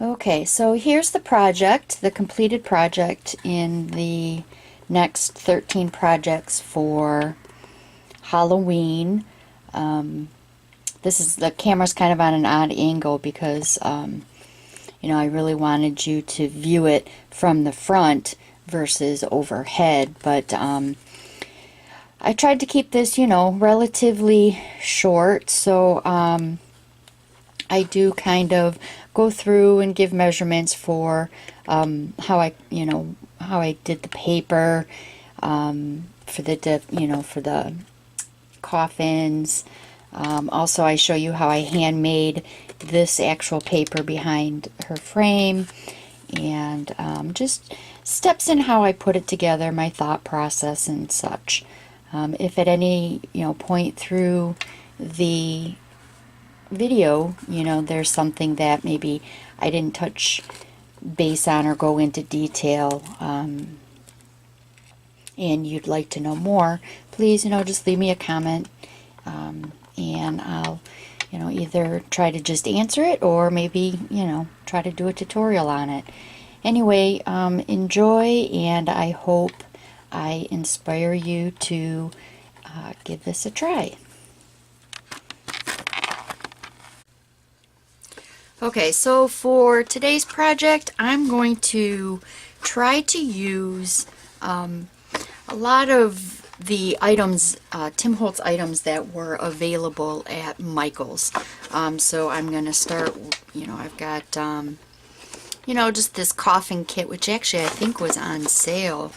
Okay, so here's the project, the completed project in the next 13 projects for Halloween. This is, the camera's kind of on an odd angle because I really wanted you to view it from the front versus overhead, but I tried to keep this, relatively short, so I do kind of go through and give measurements for how I did the paper for the coffins. Also, I show you how I handmade this actual paper behind her frame, and just steps in how I put it together, my thought process and such. If at any point through the video, there's something that maybe I didn't touch base on or go into detail, and you'd like to know more, please, just leave me a comment, and I'll, either try to just answer it or maybe, try to do a tutorial on it. Anyway, enjoy, and I hope I inspire you to give this a try. Okay, so for today's project, I'm going to try to use a lot of the items, Tim Holtz items that were available at Michael's. So I'm going to start, I've got, just this coffin kit, which actually I think was on sale.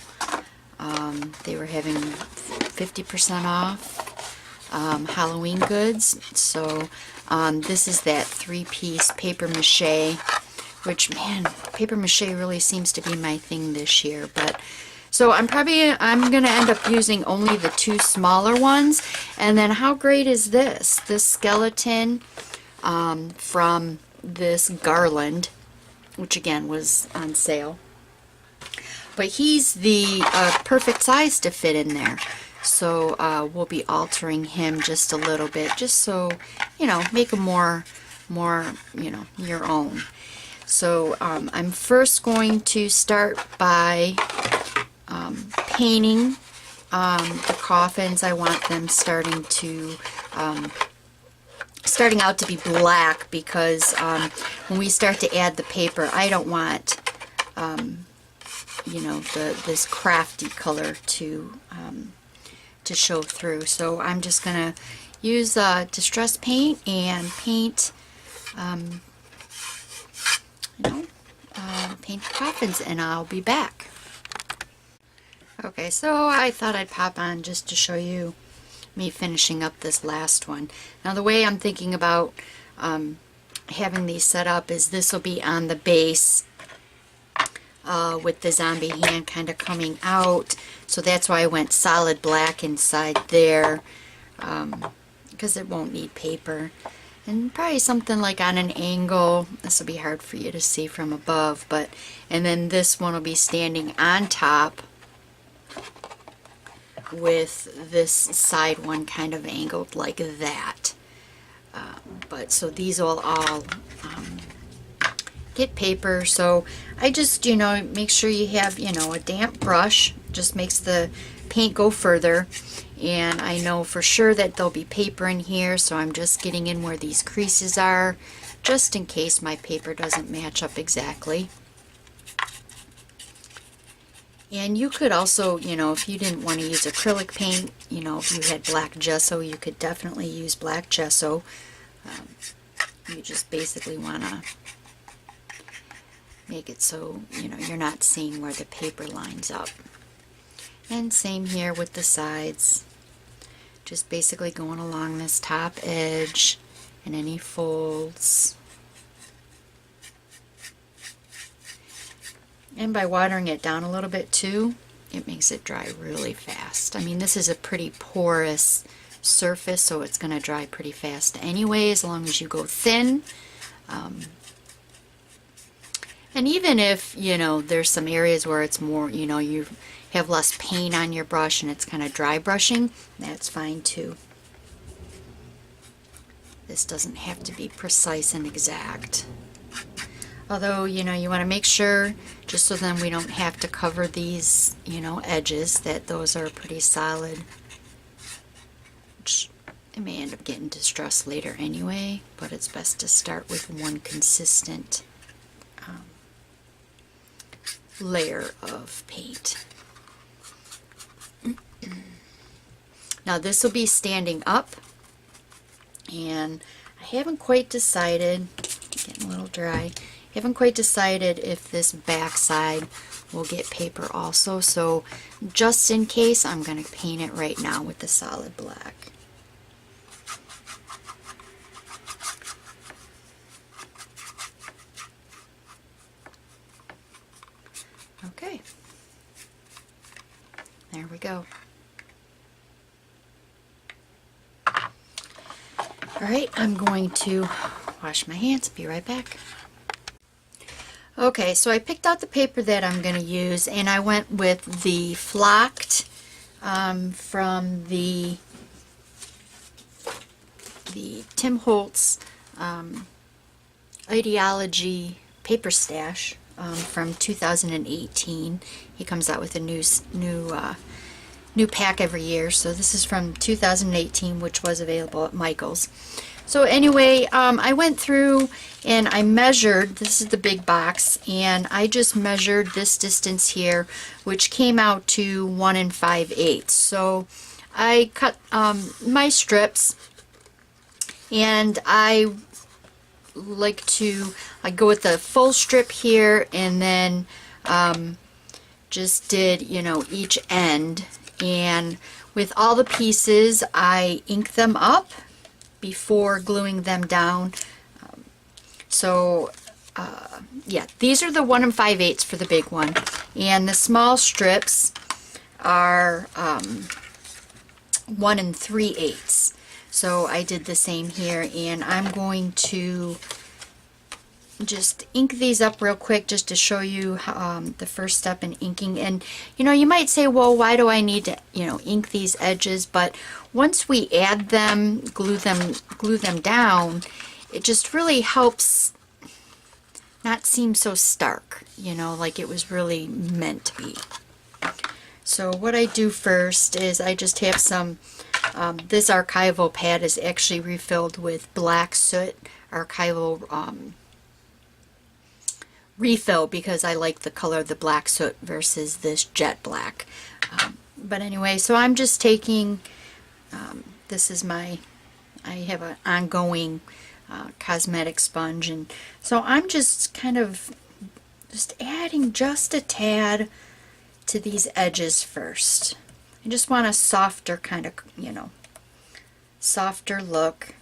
They were having 50% off Halloween goods. So this is that 3-piece paper mache, which, man, paper mache really seems to be my thing this year. But so I'm going to end up using only the 2 smaller ones. And then how great is this? This skeleton from this garland, which again was on sale. But he's the perfect size to fit in there. So we'll be altering him just a little bit, just so, make him more, your own. So I'm first going to start by painting the coffins. I want them starting out to be black, because when we start to add the paper, I don't want this crafty color to show through. So I'm just gonna use distress paint and paint paint the coffins, and I'll be back. Okay, so I thought I'd pop on just to show you me finishing up this last one. Now the way I'm thinking about having these set up is this will be on the base with the zombie hand kind of coming out. So that's why I went solid black inside there, because it won't need paper. And probably something like on an angle. This will be hard for you to see from above, and then this one will be standing on top with this side one kind of angled like that. So these will all get paper. So I just, make sure you have, a damp brush. Just makes the paint go further. And I know for sure that there'll be paper in here, so I'm just getting in where these creases are, just in case my paper doesn't match up exactly. And you could also, if you didn't want to use acrylic paint, if you had black gesso, you could definitely use black gesso. You just basically want to make it so, you're not seeing where the paper lines up. And same here with the sides. Just basically going along this top edge and any folds. And by watering it down a little bit too, it makes it dry really fast. I mean, this is a pretty porous surface, so it's going to dry pretty fast anyway, as long as you go thin. And even if, there's some areas where it's more, you have less paint on your brush and it's kind of dry brushing, that's fine too. This doesn't have to be precise and exact. Although, you know, you want to make sure, just so then we don't have to cover these, you know, edges, that those are pretty solid. Which it may end up getting distressed later anyway, but it's best to start with one consistent layer of paint. Now this will be standing up, and I haven't quite decided, getting a little dry, haven't quite decided if this back side will get paper also, so just in case I'm going to paint it right now with the solid black. Okay, there we go. Alright, I'm going to wash my hands, be right back. Okay, so I picked out the paper that I'm going to use, and I went with the flocked from the Tim Holtz Ideology Paper Stash from 2018. He comes out with a new pack every year, so this is from 2018, which was available at Michael's. So anyway, I went through and I measured, this is the big box, and I just measured this distance here, which came out to 1 5/8. So I cut my strips, and I go with the full strip here, and then just did, you know, each end. And with all the pieces, I ink them up before gluing them down. Yeah, these are the 1 5/8 for the big one, and the small strips are 1 3/8. So I did the same here, and I'm going to just ink these up real quick just to show you the first step in inking. And you know, you might say, well, why do I need to, you know, ink these edges? But once we add them, glue them down, it just really helps not seem so stark, you know, like it was really meant to be. So what I do first is I just have some this archival pad is actually refilled with black soot archival refill, because I like the color of the black soot versus this jet black. But anyway, so I'm just taking, this is I have an ongoing cosmetic sponge, and so I'm just kind of just adding just a tad to these edges first. I just want a softer kind of, you know, softer look.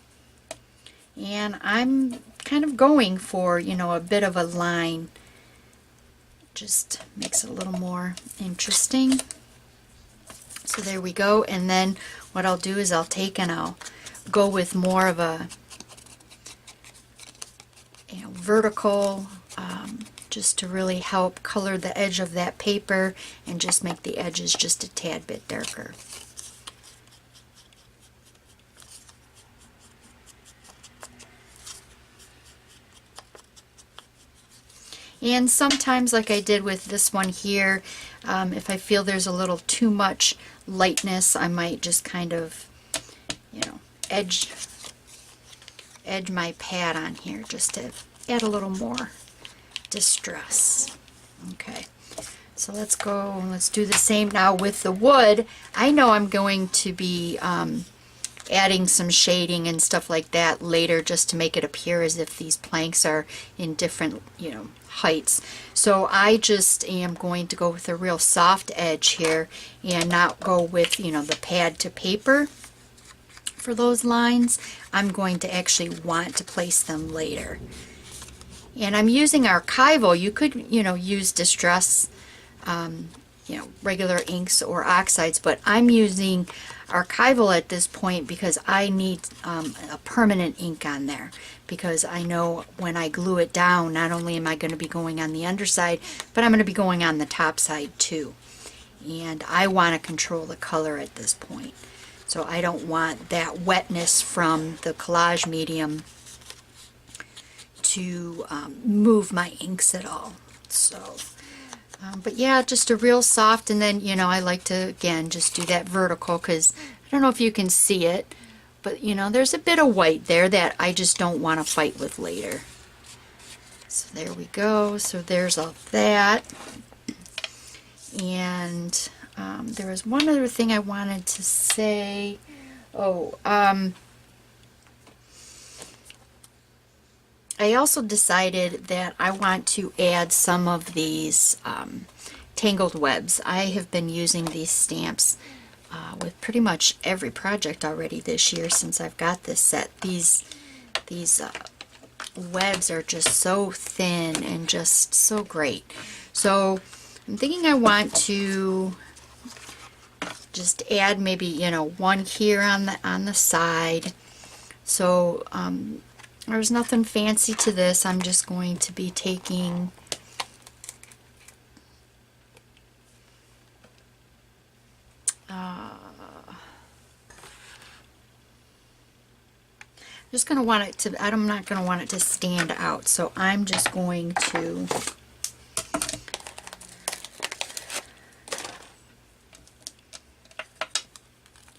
And I'm kind of going for, you know, a bit of a line. Just makes it a little more interesting. So there we go. And then what I'll do is I'll take and I'll go with more of a, you know, vertical, just to really help color the edge of that paper and just make the edges just a tad bit darker. And sometimes, like I did with this one here, if I feel there's a little too much lightness, I might just kind of, you know, edge my pad on here just to add a little more distress. Okay, so let's go and let's do the same now with the wood. I know I'm going to be adding some shading and stuff like that later, just to make it appear as if these planks are in different, you know, heights. So I just am going to go with a real soft edge here and not go with, you know, the pad to paper for those lines. I'm going to actually want to place them later. And I'm using archival. You could, you know, use distress, you know, regular inks or oxides, but I'm using archival at this point because I need a permanent ink on there, because I know when I glue it down, not only am I going to be going on the underside, but I'm going to be going on the top side too. And I want to control the color at this point. So I don't want that wetness from the collage medium to move my inks at all. So, but yeah, just a real soft, and then, you know, I like to, again, just do that vertical, because I don't know if you can see it, but, you know, there's a bit of white there that I just don't want to fight with later. So there we go. So there's all that. And there was one other thing I wanted to say. Oh, I also decided that I want to add some of these tangled webs. I have been using these stamps with pretty much every project already this year since I've got this set. These webs are just so thin and just so great. So I'm thinking I want to just add maybe, you know, one here on the side. So there's nothing fancy to this. I'm just going to be taking just going to want it to, I'm not going to want it to stand out, so I'm just going to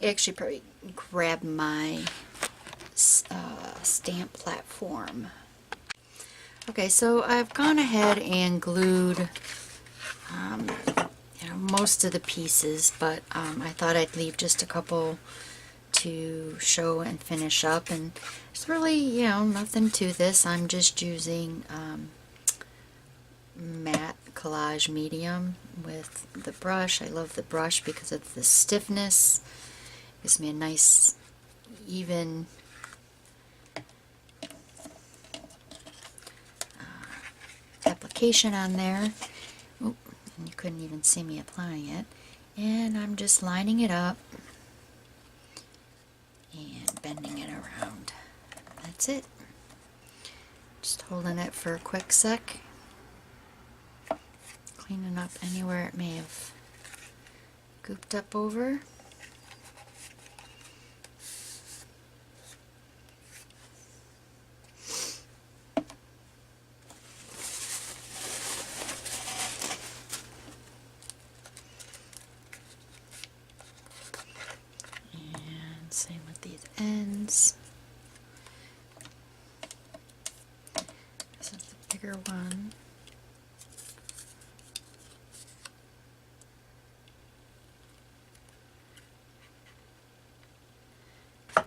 actually probably grab my stamp platform. Okay, so I've gone ahead and glued you know, most of the pieces, but I thought I'd leave just a couple to show and finish up, and it's really, you know, nothing to this. I'm just using matte collage medium with the brush. I love the brush because of the stiffness. Gives me a nice even application on there. Oop, and you couldn't even see me applying it. And I'm just lining it up and bending it around. That's it. Just holding it for a quick sec. Cleaning up anywhere it may have gooped up over. Same with these ends. This is the bigger one.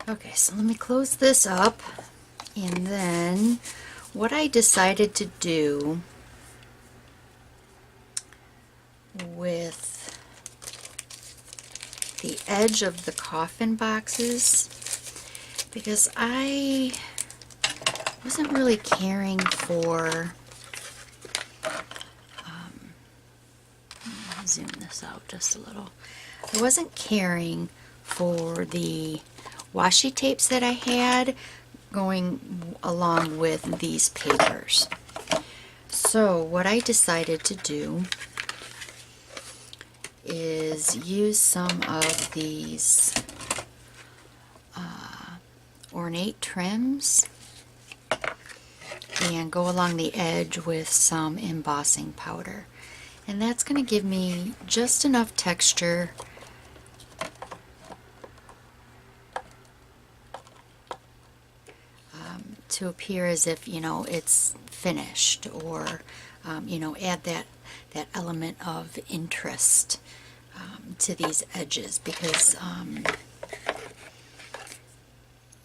Okay, so let me close this up, and then what I decided to do with the edge of the coffin boxes, because I wasn't really caring for zoom this out just a little. I wasn't caring for the washi tapes that I had going along with these papers. So what I decided to do is use some of these ornate trims and go along the edge with some embossing powder. And that's going to give me just enough texture to appear as if, you know, it's finished, or you know, add that element of interest to these edges, because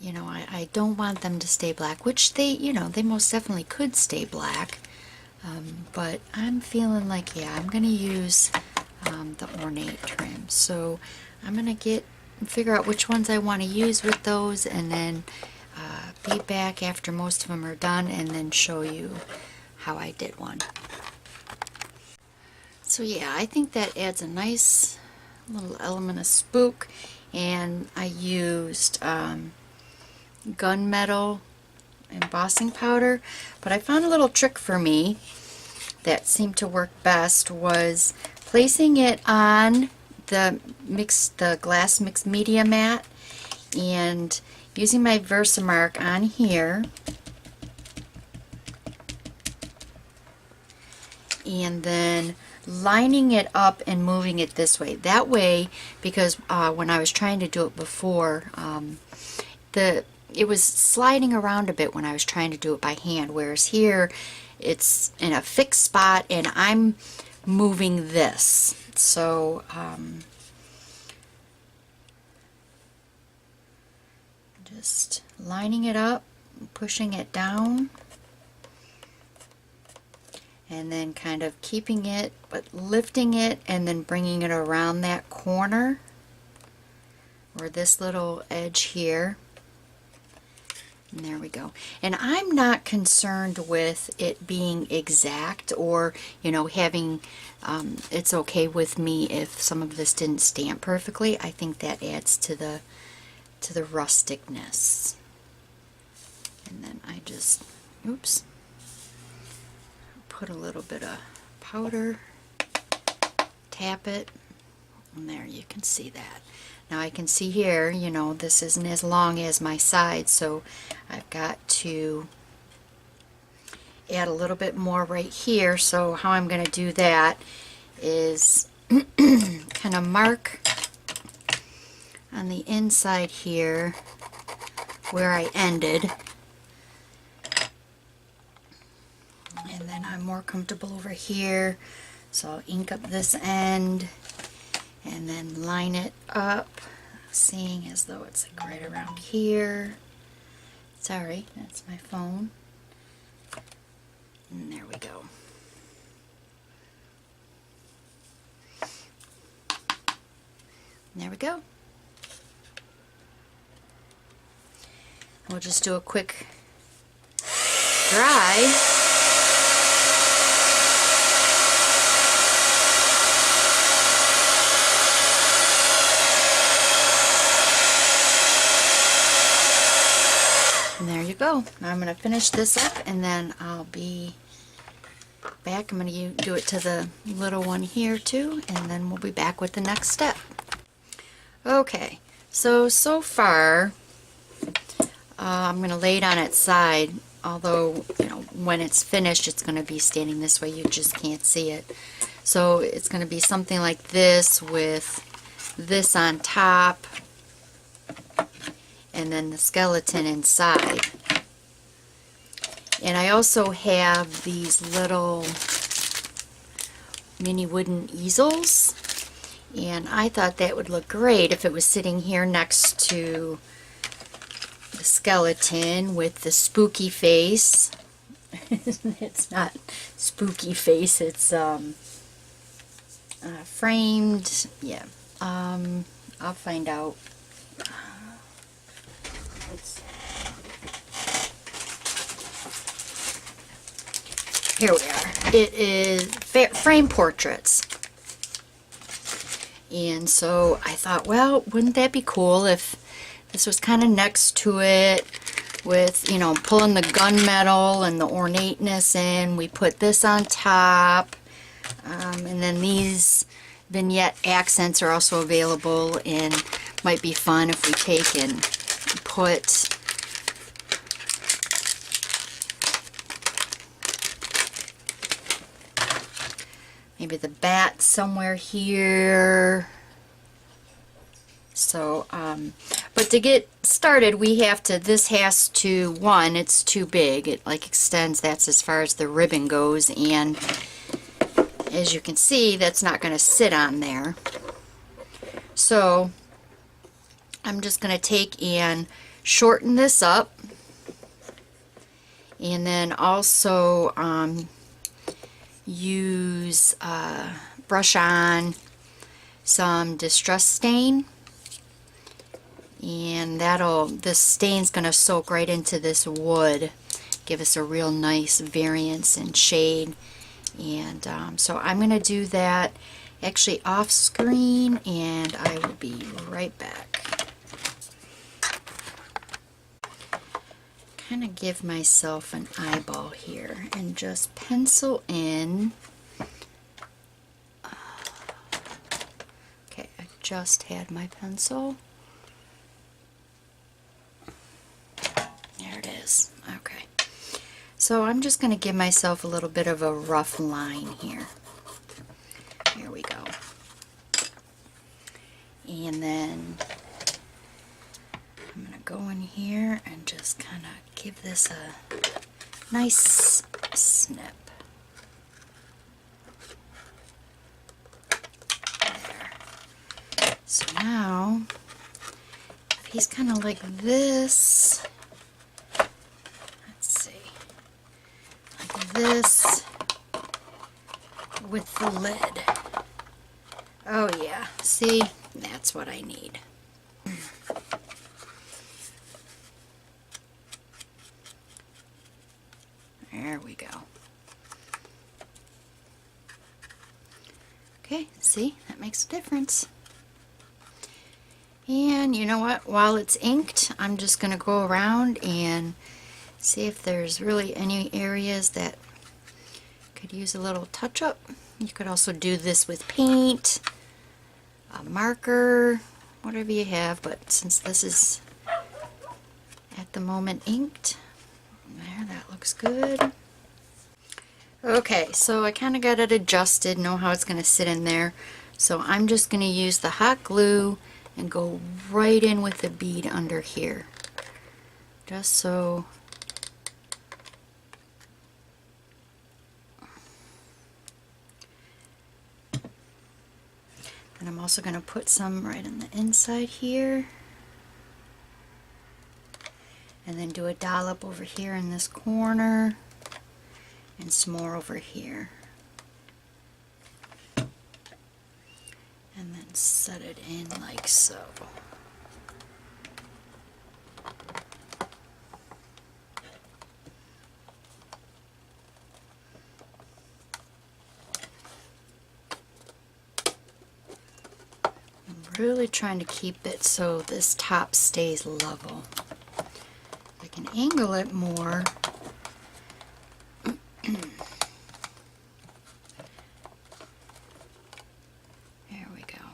you know, I don't want them to stay black, which they, you know, they most definitely could stay black, but I'm feeling like, yeah, I'm going to use the ornate trim. So I'm going to figure out which ones I want to use with those, and then be back after most of them are done, and then show you how I did one. So yeah, I think that adds a nice little element of spook, and I used gunmetal embossing powder, but I found a little trick for me that seemed to work best was placing it on the glass mixed media mat and using my Versamark on here and then lining it up and moving it this way. That way, because when I was trying to do it before, it was sliding around a bit when I was trying to do it by hand, whereas here it's in a fixed spot and I'm moving this. So just lining it up, pushing it down, and then kind of keeping it, but lifting it and then bringing it around that corner or this little edge here. And there we go. And I'm not concerned with it being exact, or, you know, having, it's okay with me if some of this didn't stamp perfectly. I think that adds to the rusticness. And then I just, oops, put a little bit of powder, tap it, and there you can see that. Now I can see here, you know, this isn't as long as my side, so I've got to add a little bit more right here. So how I'm going to do that is kind of mark on the inside here where I ended. And then I'm more comfortable over here, so I'll ink up this end and then line it up, seeing as though it's like right around here. Sorry, that's my phone. And there we go. And there we go. We'll just do a quick dry. And there you go. Now I'm going to finish this up and then I'll be back. I'm going to do it to the little one here too, and then we'll be back with the next step. Okay, so far I'm going to lay it on its side, although, you know, when it's finished it's going to be standing this way. You just can't see it. So it's going to be something like this with this on top and then the skeleton inside. And I also have these little mini wooden easels, and I thought that would look great if it was sitting here next to the skeleton with the spooky face. It's not spooky face, it's framed. Yeah, I'll find out. Here we are. It is frame portraits. And so I thought, well, wouldn't that be cool if this was kind of next to it with, you know, pulling the gunmetal and the ornateness in. We put this on top. And then these vignette accents are also available, and might be fun if we take and put maybe the bat somewhere here. So, but to get started, we have to, this has to, one, it's too big. It like extends, that's as far as the ribbon goes, and as you can see, that's not going to sit on there. So, I'm just going to take and shorten this up, and then also use brush on some distress stain, and this stain's going to soak right into this wood, give us a real nice variance in shade. And so I'm going to do that actually off screen, and I will be right back. Kind of give myself an eyeball here and just pencil in. Okay, I just had my pencil. There it is. Okay. so I'm just going to give myself a little bit of a rough line here. Here we go. And then I'm going to go in here and just kind of give this a nice snip. There. So now, if he's kind of like this, let's see, like this with the lid. Oh yeah, see, that's what I need. There we go. Okay, see, that makes a difference. And you know what, while it's inked, I'm just going to go around and see if there's really any areas that could use a little touch-up. You could also do this with paint, a marker, whatever you have, but since this is at the moment inked, there, that looks good. Okay, so I kind of got it adjusted, know how it's going to sit in there. So I'm just going to use the hot glue and go right in with the bead under here. Just so and I'm also going to put some right on the inside here. And then do a dollop over here in this corner. And some more over here. And then set it in like so. Really trying to keep it so this top stays level. I can angle it more. There we go.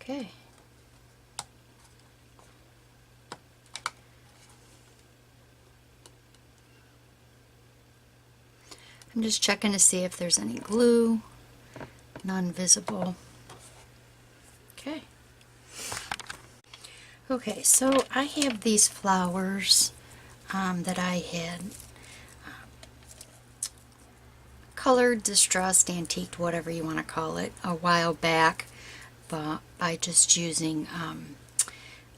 Okay. I'm just checking to see if there's any glue. None visible. Okay. Okay, so I have these flowers that I had colored, distressed, antiqued, whatever you want to call it, a while back, but by just using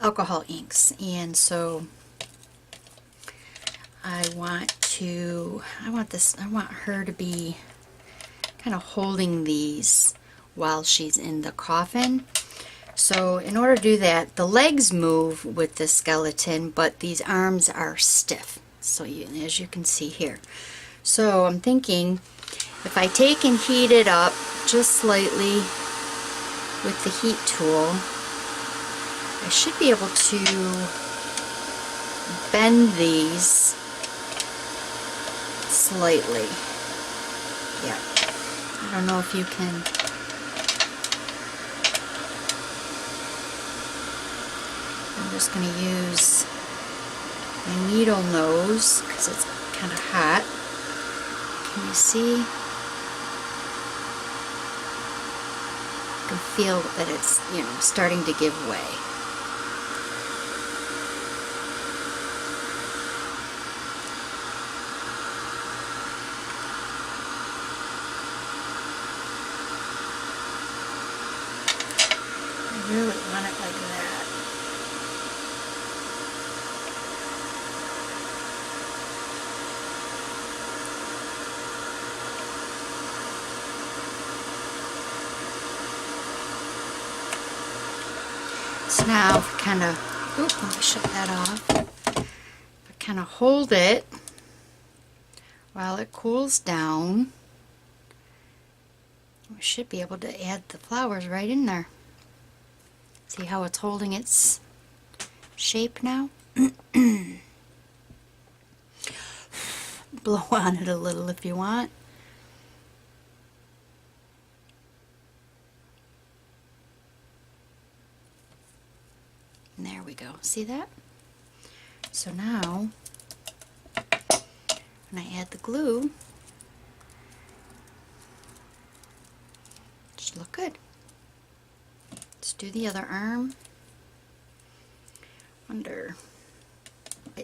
alcohol inks. And so I want her to be kind of holding these while she's in the coffin. So in order to do that, the legs move with the skeleton, but these arms are stiff. So as you can see here. So I'm thinking if I take and heat it up just slightly with the heat tool, I should be able to bend these slightly. Yeah. I don't know if you can. I'm just going to use my needle nose because it's kind of hot. Can you see? You can feel that it's, you know, starting to give way. I really want it like that. So now kind of, let me shut that off. Kind of hold it while it cools down. We should be able to add the flowers right in there. See how it's holding its shape now? Blow on it a little if you want. And there we we go. See that? So now, when I add the glue, it should look good. Let's do the other arm. Wonder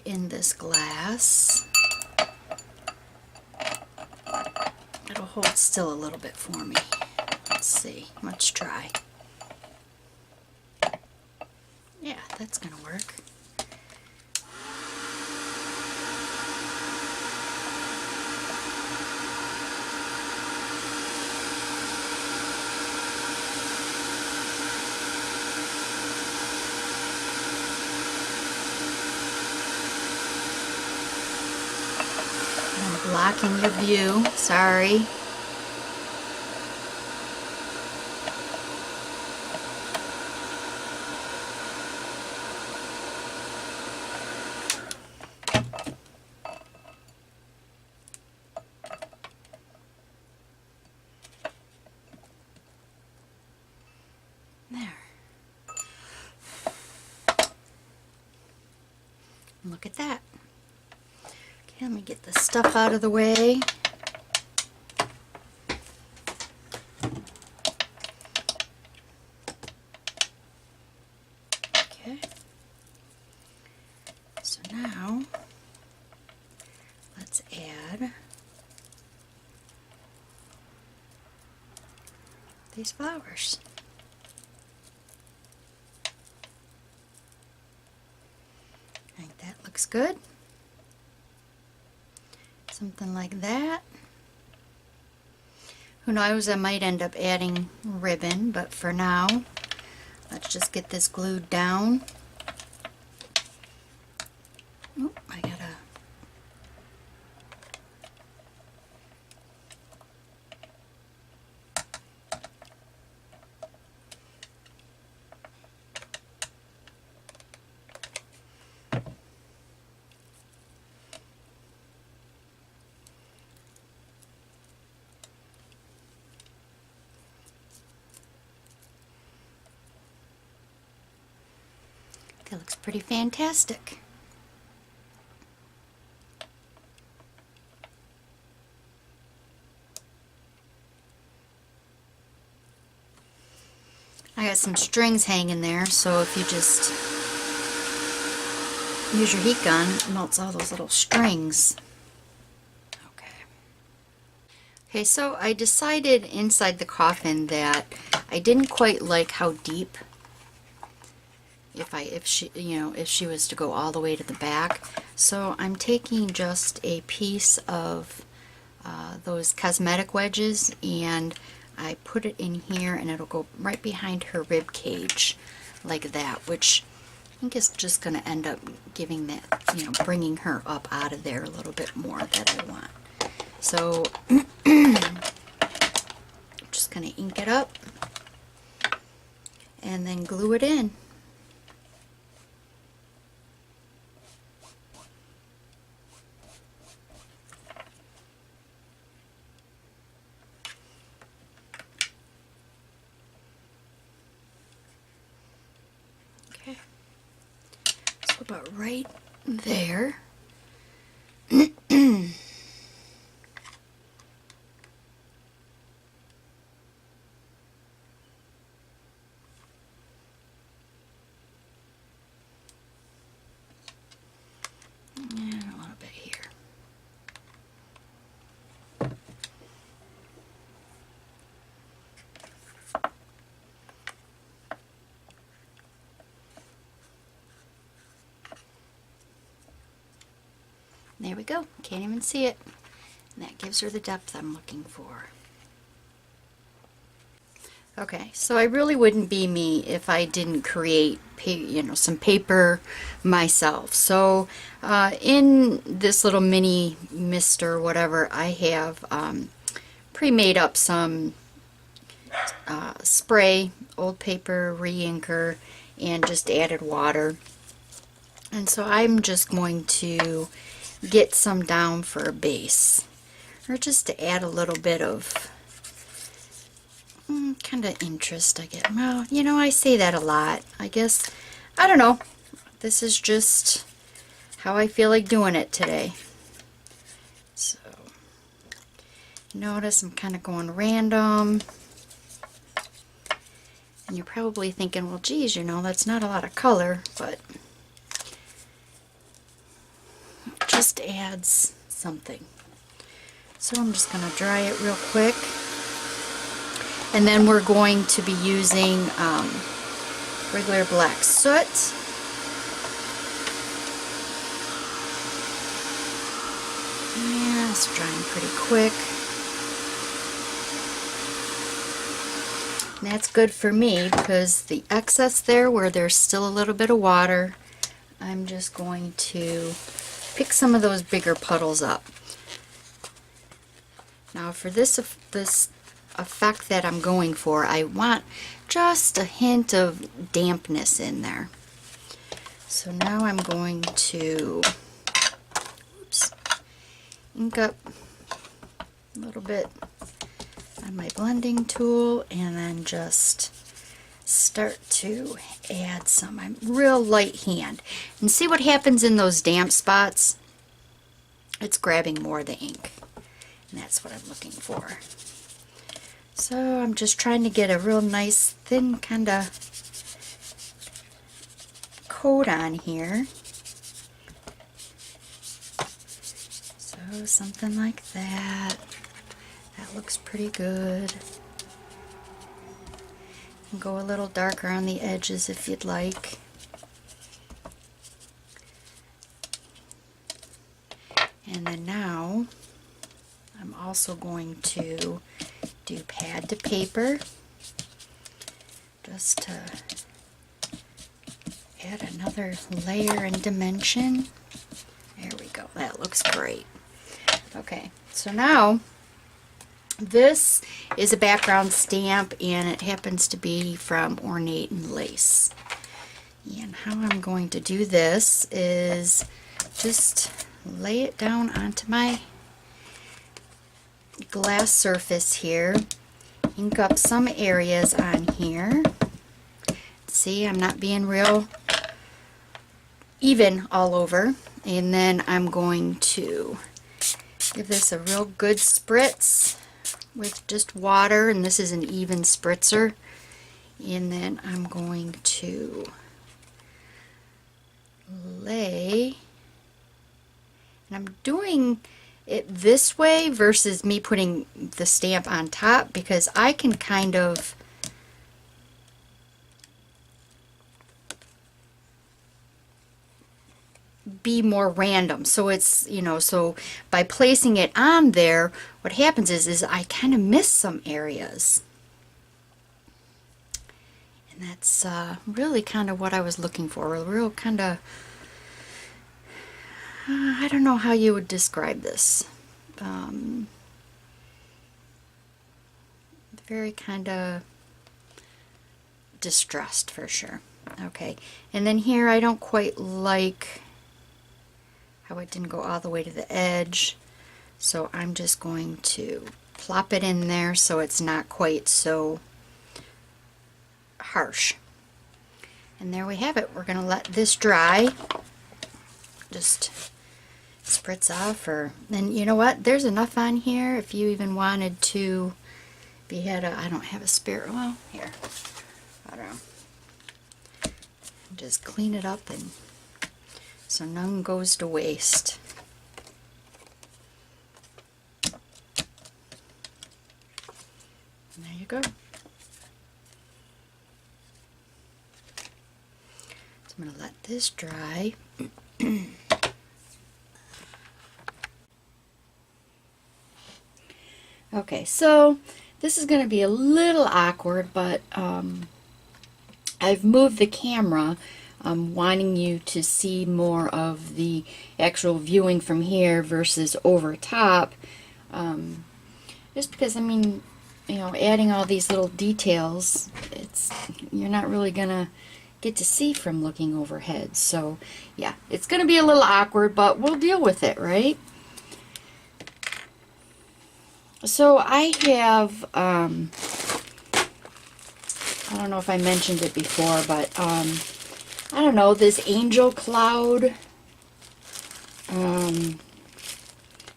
in this glass. It'll hold still a little bit for me. Let's see. Let's try. Yeah, that's gonna work. I'm blocking your view. Sorry. There. Look at that. Okay, let me get the stuff out of the way. Okay. So now, let's add these flowers. I think that looks good. Something like that. Who knows, I might end up adding ribbon, but for now, let's just get this glued down. Oh, I gotta... That looks pretty fantastic. I got some strings hanging there, so if you just use your heat gun, it melts all those little strings. Okay, so I decided inside the coffin that I didn't quite like how deep, if she was to go all the way to the back. So I'm taking just a piece of those cosmetic wedges and I put it in here and it'll go right behind her rib cage like that, which I think is just going to end up giving that, bringing her up out of there a little bit more that I want. So I'm just going to ink it up and then glue it in. Okay, so about right there. There we go. Can't even see it. And that gives her the depth I'm looking for. Okay, so I really wouldn't be me if I didn't create, some paper myself. So in this little mini mister, whatever, I have pre-made up some spray, old paper, re-inker, and just added water. And so I'm just going to get some down for a base, or just to add a little bit of kind of interest, I get. Well, I say that a lot. I guess, I don't know. this is just how I feel like doing it today. So notice I'm kind of going random. And you're probably thinking, well, geez, you know, that's not a lot of color, but it just adds something. So I'm just going to dry it real quick. And then we're going to be using regular black soot. Yeah, it's drying pretty quick. And that's good for me because the excess there where there's still a little bit of water, I'm just going to pick some of those bigger puddles up. Now for this effect that I'm going for, I want just a hint of dampness in there. So now I'm going to ink up a little bit on my blending tool and then just start to add some. I'm real light hand. And see what happens in those damp spots? It's grabbing more of the ink. And that's what I'm looking for. So I'm just trying to get a real nice thin kind of coat on here. So something like that. That looks pretty good. You can go a little darker on the edges if you'd like. And then now I'm also going to do pad to paper just to add another layer and dimension. There we go. That looks great. Okay, so now this is a background stamp and it happens to be from Ornate and Lace. And how I'm going to do this is just lay it down onto my glass surface here, ink up some areas on here. See, I'm not being real even all over. And then I'm going to give this a real good spritz with just water, and this is an even spritzer. And then I'm going to lay, and I'm doing it this way versus me putting the stamp on top because I can kind of be more random. So it's, you know, so by placing it on there, what happens is I kind of miss some areas. And that's really kind of what I was looking for. A real kind of, I don't know how you would describe this. Very kind of distressed for sure. Okay, and then here I don't quite like how it didn't go all the way to the edge, so I'm just going to plop it in there so it's not quite so harsh. And there we have it. We're going to let this dry. Just spritz off, or and you know what, there's enough on here if you even wanted to, if you had a, I don't have a spare, well, here, I don't know, just clean it up and so none goes to waste. And there you go. So I'm going to let this dry. Okay, so this is going to be a little awkward, but I've moved the camera, wanting you to see more of the actual viewing from here versus over top, just because, I mean, you know, adding all these little details, you're not really going to get to see from looking overhead. So, yeah, it's going to be a little awkward, but we'll deal with it, right? So I have, I don't know if I mentioned it before, but I don't know, this angel cloud.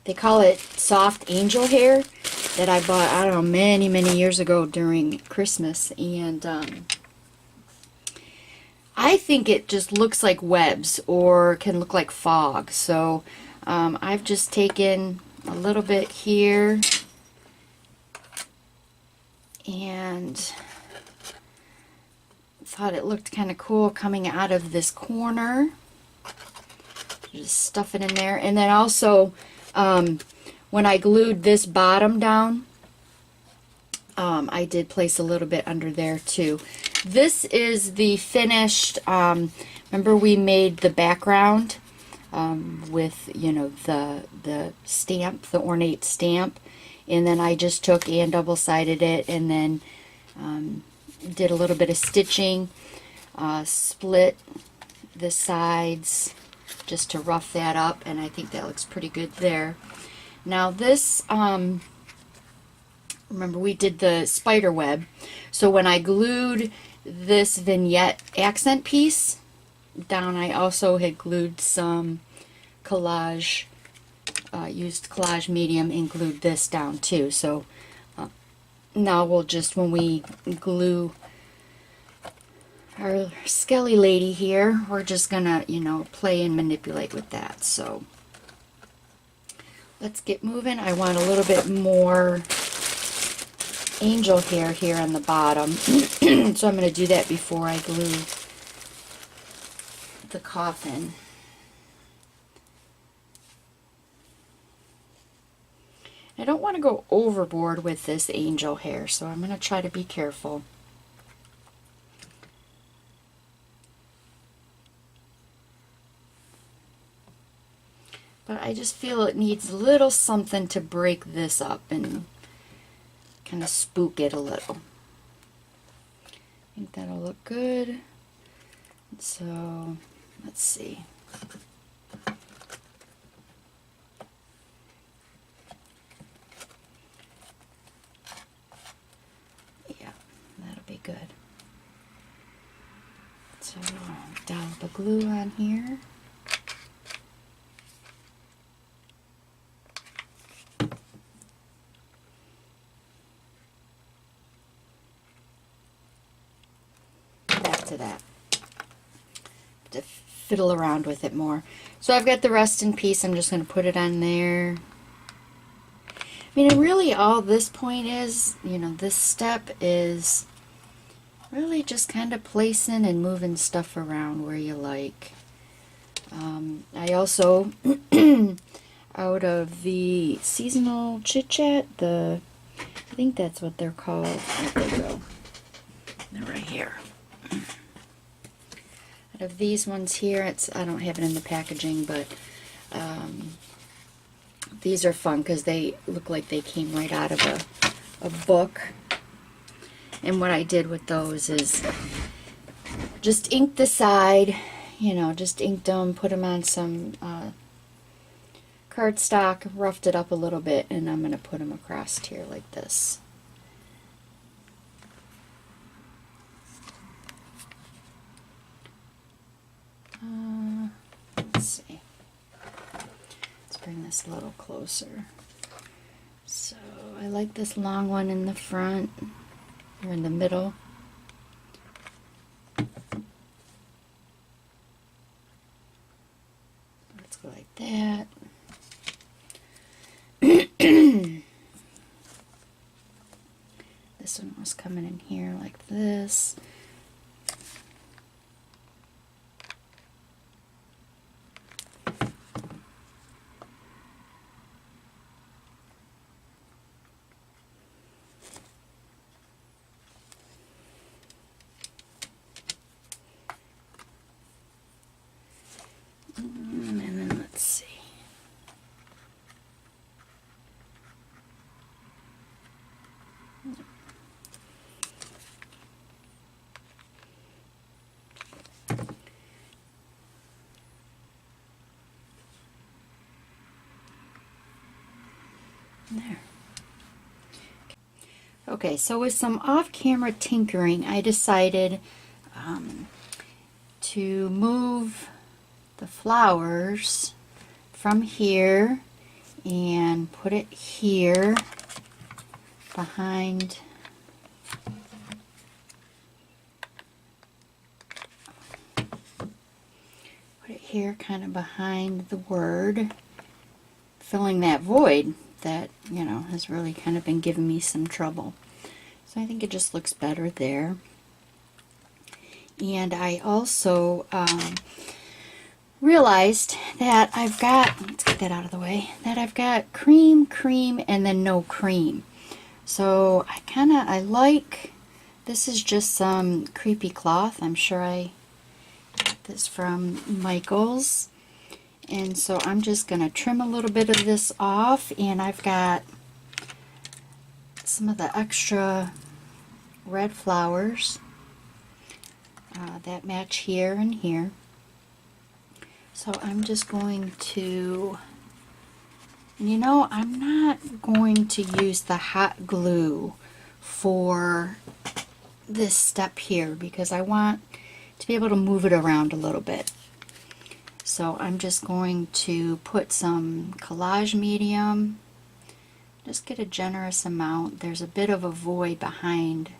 They call it soft angel hair that I bought, I don't know, many, many years ago during Christmas. And I think it just looks like webs or can look like fog. So I've just taken a little bit here and thought it looked kind of cool coming out of this corner. Just stuff it in there. And then also when I glued this bottom down, I did place a little bit under there too. This is the finished, remember we made the background with, you know, the stamp, the ornate stamp, and then I just took and double-sided it and then did a little bit of stitching, split the sides just to rough that up, and I think that looks pretty good there. Now this, remember we did the spider web, so when I glued this vignette accent piece down, I also had glued some collage, used collage medium and glued this down too. So now we'll just, when we glue our skelly lady here, we're just gonna, you know, play and manipulate with that. So let's get moving. I want a little bit more angel hair here on the bottom. So I'm going to do that before I glue the coffin. I don't want to go overboard with this angel hair, so I'm going to try to be careful. But I just feel it needs a little something to break this up and kind of spook it a little. I think that'll look good. So let's see. Yeah, that'll be good. So dollop of glue on here. To that, to fiddle around with it more. So I've got the rest in peace. I'm just going to put it on there. I mean, really all this point is, you know, this step is really just kind of placing and moving stuff around where you like. I also, out of the seasonal chit chat, I think that's what they're called. There they go. They're right here. Of these ones here, I don't have it in the packaging, but these are fun because they look like they came right out of a book. And what I did with those is just ink the side, you know, just inked them, put them on some cardstock, roughed it up a little bit, and I'm going to put them across here like this. Let's see. Let's bring this a little closer. So I like this long one in the front or in the middle. Let's go like that. This one was coming in here like this. And then let's see. There. Okay, so with some off-camera tinkering, I decided to move the flowers from here and put it here behind here, kind of behind the word, filling that void that, you know, has really kind of been giving me some trouble. So I think it just looks better there. And I also realized that I've got, let's get that out of the way, that I've got cream, and then no cream. So I like, this is just some creepy cloth. I'm sure I got this from Michael's. And so I'm just going to trim a little bit of this off, and I've got some of the extra red flowers that match here and here. So I'm just going to, and you know, I'm not going to use the hot glue for this step here because I want to be able to move it around a little bit. So I'm just going to put some collage medium, just get a generous amount. There's a bit of a void behind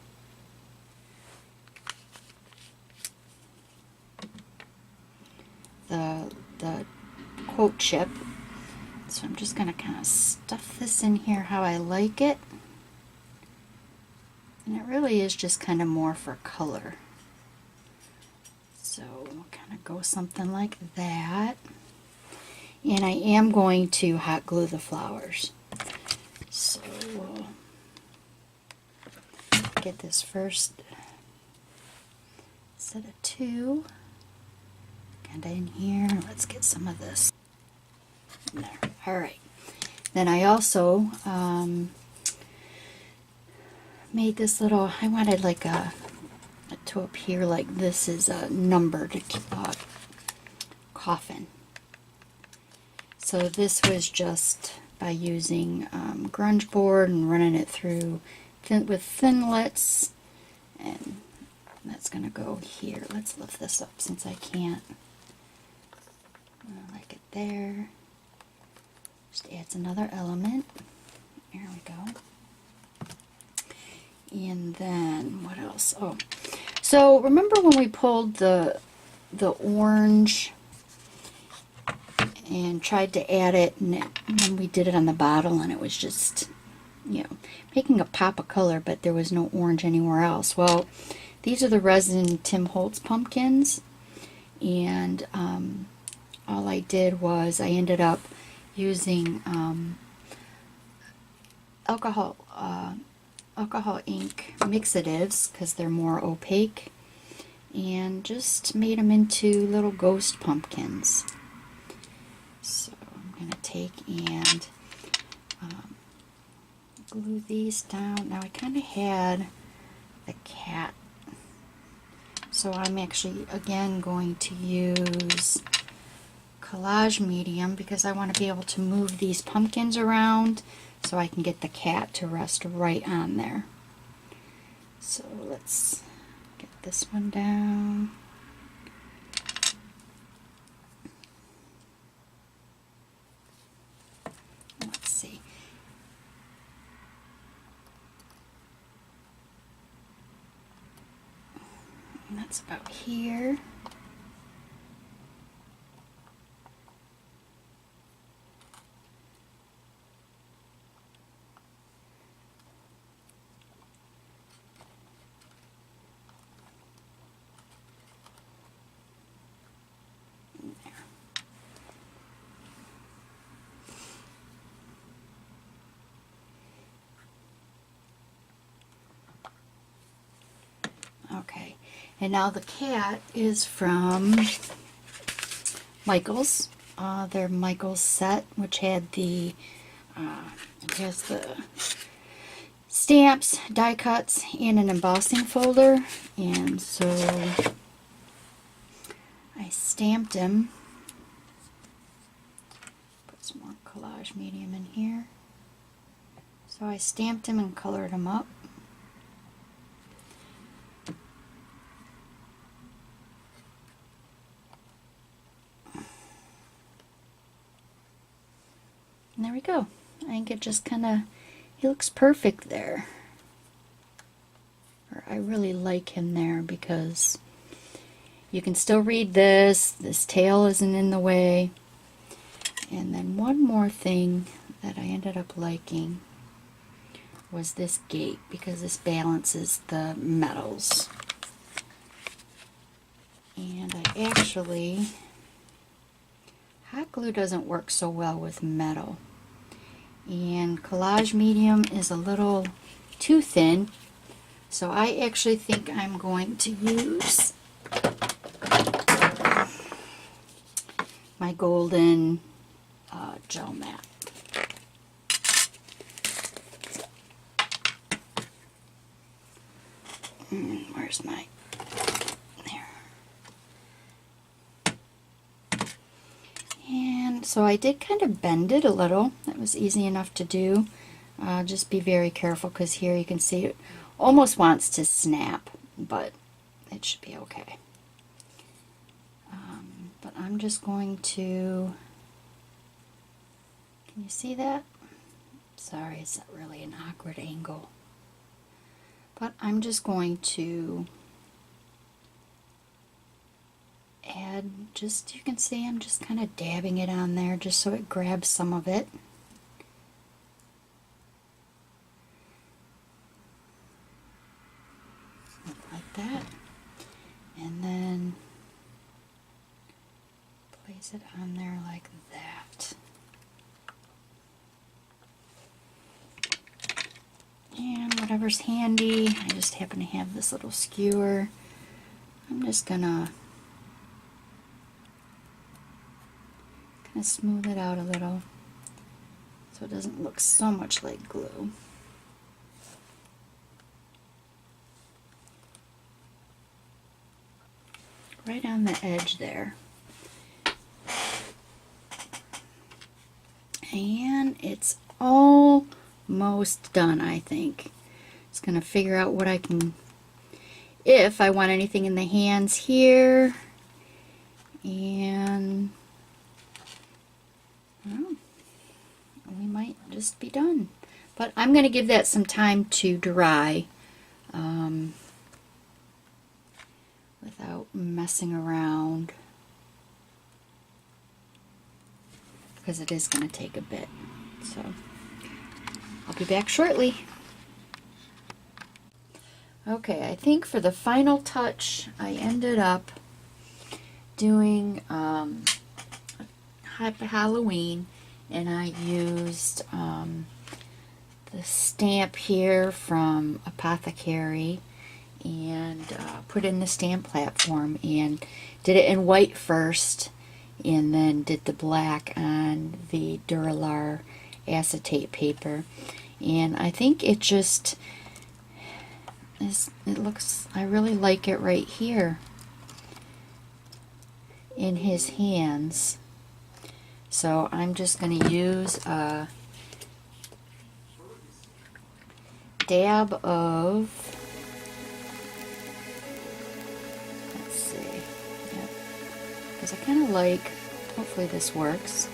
the quote chip. So I'm just going to kind of stuff this in here how I like it. And it really is just kind of more for color. So we'll kind of go something like that. And I am going to hot glue the flowers. So we'll get this first set of two. And in here, let's get some of this in there. Alright. Then I also made this little, I wanted like a to appear like this is a numbered coffin. So this was just by using grunge board and running it through with thinlits, and that's going to go here. Let's lift this up since I can't. I like it there. Just adds another element. There we go. And then what else? Oh, so remember when we pulled the orange and tried to add it, and we did it on the bottle, and it was just, you know, making a pop of color, but there was no orange anywhere else. Well, these are the resin Tim Holtz pumpkins, and all I did was I ended up using alcohol ink mixatives because they're more opaque, and just made them into little ghost pumpkins. So I'm going to take and glue these down. Now I kind of had the cat, so I'm actually again going to use collage medium because I want to be able to move these pumpkins around so I can get the cat to rest right on there. So let's get this one down. Let's see. And that's about here. Okay, and now the cat is from Michael's. Their Michael's set, which had the it has the stamps, die cuts, and an embossing folder. And so I stamped him. Put some more collage medium in here. So I stamped him and colored him up. And there we go. I think it just kind of, he looks perfect there. Or I really like him there because you can still read this. This tail isn't in the way. And then one more thing that I ended up liking was this gate, because this balances the metals. And I actually, hot glue doesn't work so well with metal. And collage medium is a little too thin. So I actually think I'm going to use my golden gel mat. Where's my, there. And so I did kind of bend it a little. That was easy enough to do. Just be very careful, because here you can see it almost wants to snap, but it should be okay. But I'm just going to, can you see that? Sorry, it's not really an awkward angle. But I'm just going to add, just, you can see I'm just kind of dabbing it on there just so it grabs some of it. Like that. And then place it on there like that. And whatever's handy, I just happen to have this little skewer. I'm just gonna kind of smooth it out a little so it doesn't look so much like glue. Right on the edge there. And it's almost done, I think. Just gonna figure out what I can, if I want anything in the hands here, and well, we might just be done. But I'm gonna give that some time to dry without messing around, because it is going to take a bit. So I'll be back shortly. Okay, I think for the final touch I ended up doing Happy Halloween, and I used the stamp here from Apothecary, and put in the stamp platform and did it in white first, and then did the black on the Duralar acetate paper. And I think it just is, it looks, I really like it right here in his hands. So I'm just going to use a dab of, because I kind of like, hopefully this works,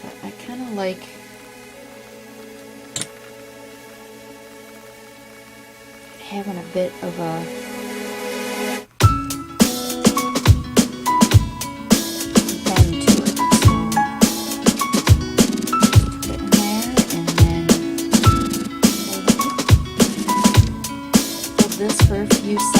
but I kind of like having a bit of a bend to it. So put it in there, and then hold this for a few seconds.